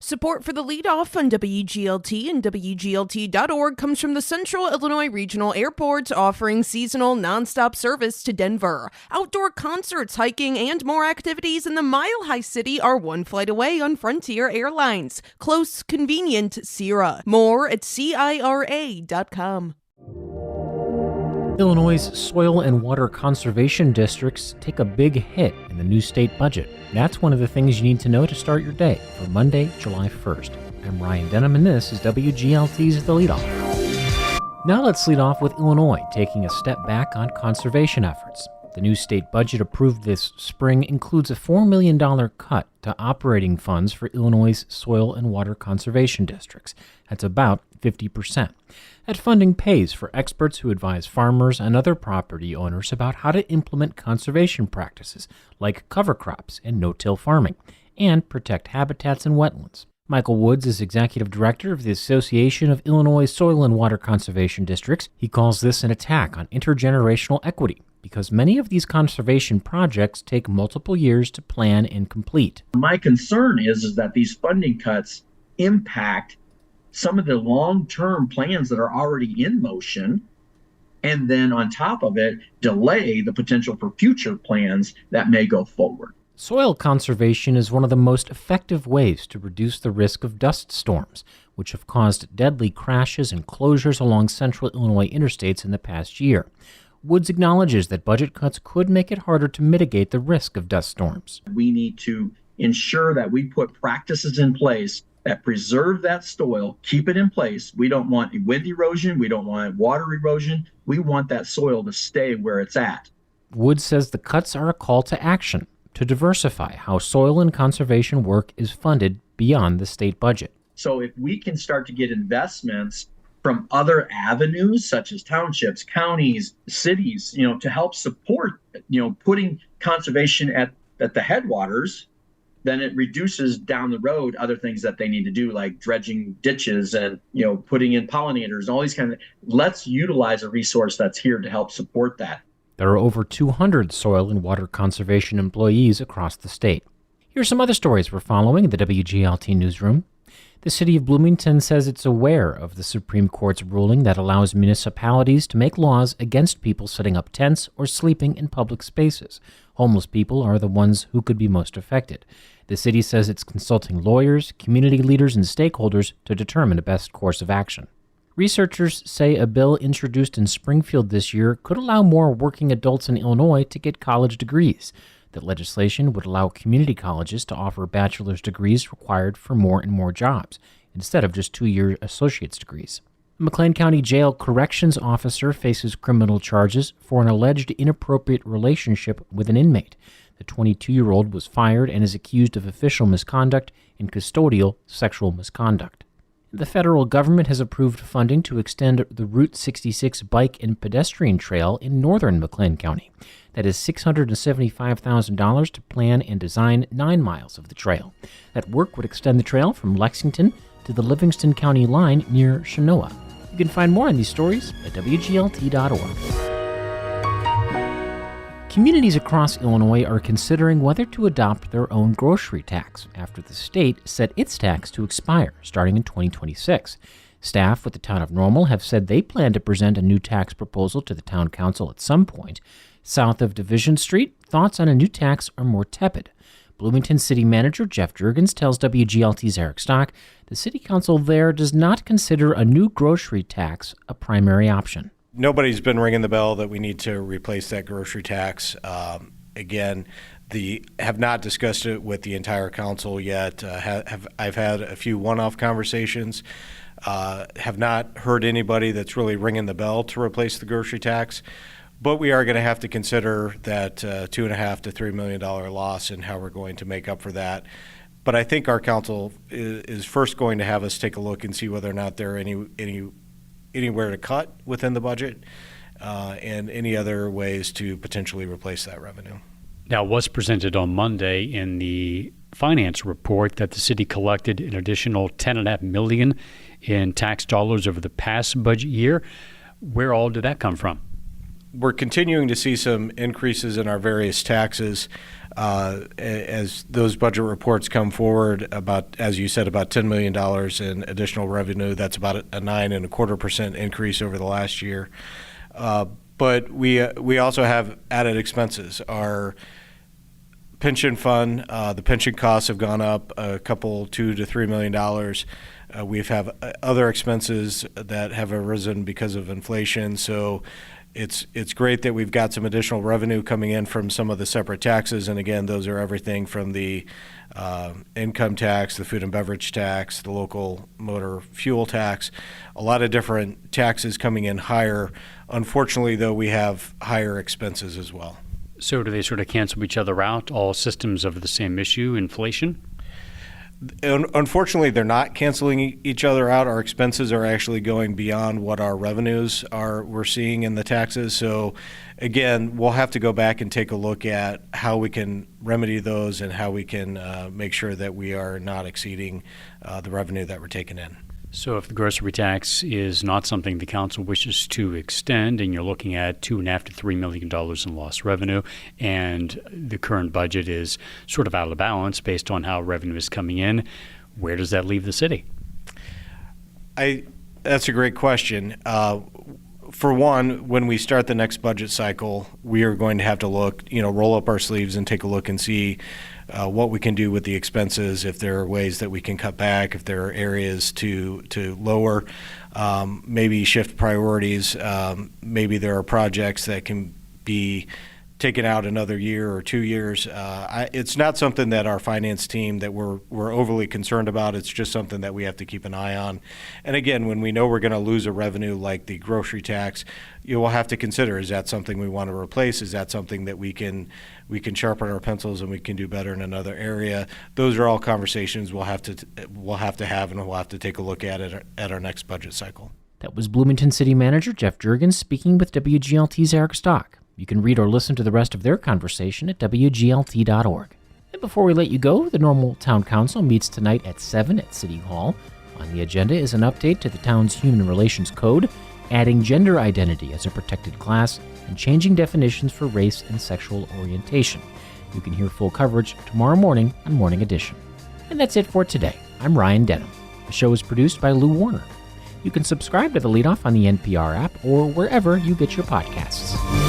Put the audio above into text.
Support for the Leadoff on WGLT and WGLT.org comes from the Central Illinois Regional Airport, offering seasonal nonstop service to Denver. Outdoor concerts, hiking, and more activities in the Mile High City are one flight away on Frontier Airlines. Close, convenient, Sierra. More at CIRA.com. Illinois' soil and water conservation districts take a big hit in the new state budget. That's one of the things you need to know to start your day for Monday, July 1st. I'm Ryan Denham, and this is WGLT's The Leadoff. Now let's lead off with Illinois taking a step back on conservation efforts. The new state budget approved this spring includes a $4 million cut to operating funds for Illinois' soil and water conservation districts. That's about 50%. That funding pays for experts who advise farmers and other property owners about how to implement conservation practices like cover crops and no-till farming, and protect habitats and wetlands. Michael Woods is executive director of the Association of Illinois Soil and Water Conservation Districts. He calls this an attack on intergenerational equity, because many of these conservation projects take multiple years to plan and complete. My concern is that these funding cuts impact some of the long-term plans that are already in motion, and then on top of it, delay the potential for future plans that may go forward. Soil conservation is one of the most effective ways to reduce the risk of dust storms, which have caused deadly crashes and closures along central Illinois interstates in the past year. Woods acknowledges that budget cuts could make it harder to mitigate the risk of dust storms. We need to ensure that we put practices in place that preserve that soil, keep it in place. We don't want wind erosion. We don't want water erosion. We want that soil to stay where it's at. Woods says the cuts are a call to action to diversify how soil and conservation work is funded beyond the state budget. So if we can start to get investments from other avenues, such as townships, counties, cities, to help support, putting conservation at the headwaters, then it reduces down the road other things that they need to do, like dredging ditches and, putting in pollinators and all these kind of. Let's utilize a resource that's here to help support that. There are over 200 soil and water conservation employees across the state. Here's some other stories we're following in the WGLT newsroom. The city of Bloomington says it's aware of the Supreme Court's ruling that allows municipalities to make laws against people setting up tents or sleeping in public spaces. Homeless people are the ones who could be most affected. The city says it's consulting lawyers, community leaders, and stakeholders to determine the best course of action. Researchers say a bill introduced in Springfield this year could allow more working adults in Illinois to get college degrees. That legislation would allow community colleges to offer bachelor's degrees required for more and more jobs, instead of just 2-year associate's degrees. A McLean County Jail corrections officer faces criminal charges for an alleged inappropriate relationship with an inmate. The 22-year-old was fired and is accused of official misconduct and custodial sexual misconduct. The federal government has approved funding to extend the Route 66 bike and pedestrian trail in northern McLean County. That is $675,000 to plan and design 9 miles of the trail. That work would extend the trail from Lexington to the Livingston County line near Chenoa. You can find more on these stories at WGLT.org. Communities across Illinois are considering whether to adopt their own grocery tax after the state set its tax to expire starting in 2026. Staff with the town of Normal have said they plan to present a new tax proposal to the town council at some point. South of Division Street, thoughts on a new tax are more tepid. Bloomington City Manager Jeff Jurgens tells WGLT's Eric Stock the city council there does not consider a new grocery tax a primary option. Nobody's been ringing the bell that we need to replace that grocery tax. Again, have not discussed it with the entire council yet. I've had a few one-off conversations. Have not heard anybody that's really ringing the bell to replace the grocery tax. But we are going to have to consider that $2.5 to $3 million loss and how we're going to make up for that. But I think our council is first going to have us take a look and see whether or not there are anywhere to cut within the budget and any other ways to potentially replace that revenue. Now, what's presented on Monday in the finance report that the city collected an additional $10.5 million in tax dollars over the past budget year. Where all did that come from? We're continuing to see some increases in our various taxes. as those budget reports come forward, about, as you said, about $10 million in additional revenue. That's about a 9.25% increase over the last year. But we also have added expenses. Our pension fund, the pension costs have gone up a couple, $2 to $3 million. We've have other expenses that have arisen because of inflation. So it's great that we've got some additional revenue coming in from some of the separate taxes. And again, those are everything from the income tax, the food and beverage tax, the local motor fuel tax, a lot of different taxes coming in higher. Unfortunately, though, we have higher expenses as well. So do they sort of cancel each other out, all systems of the same issue, inflation? Unfortunately, they're not canceling each other out. Our expenses are actually going beyond what our revenues are. We're seeing in the taxes. So, again, we'll have to go back and take a look at how we can remedy those and how we can make sure that we are not exceeding the revenue that we're taking in. So if the grocery tax is not something the council wishes to extend, and you're looking at $2.5 to $3 million in lost revenue, and the current budget is sort of out of balance based on how revenue is coming in, where does that leave the city? That's a great question. For one, when we start the next budget cycle, we are going to have to look, roll up our sleeves and take a look and see what we can do with the expenses, if there are ways that we can cut back, if there are areas to lower, maybe shift priorities. Maybe there are projects that can be taken out another year or 2 years. It's not something that our finance team that we're overly concerned about. It's just something that we have to keep an eye on. And again, when we know we're going to lose a revenue like the grocery tax, you will have to consider, is that something we want to replace? Is that something that we can sharpen our pencils and we can do better in another area? Those are all conversations we'll have to have, and we'll have to take a look at it at our next budget cycle. That was Bloomington City Manager Jeff Jurgens speaking with WGLT's Eric Stock. You can read or listen to the rest of their conversation at WGLT.org. And before we let you go, the Normal Town Council meets tonight at 7 at City Hall. On the agenda is an update to the town's Human Relations Code, adding gender identity as a protected class, and changing definitions for race and sexual orientation. You can hear full coverage tomorrow morning on Morning Edition. And that's it for today. I'm Ryan Denham. The show is produced by Lou Warner. You can subscribe to the Leadoff on the NPR app or wherever you get your podcasts.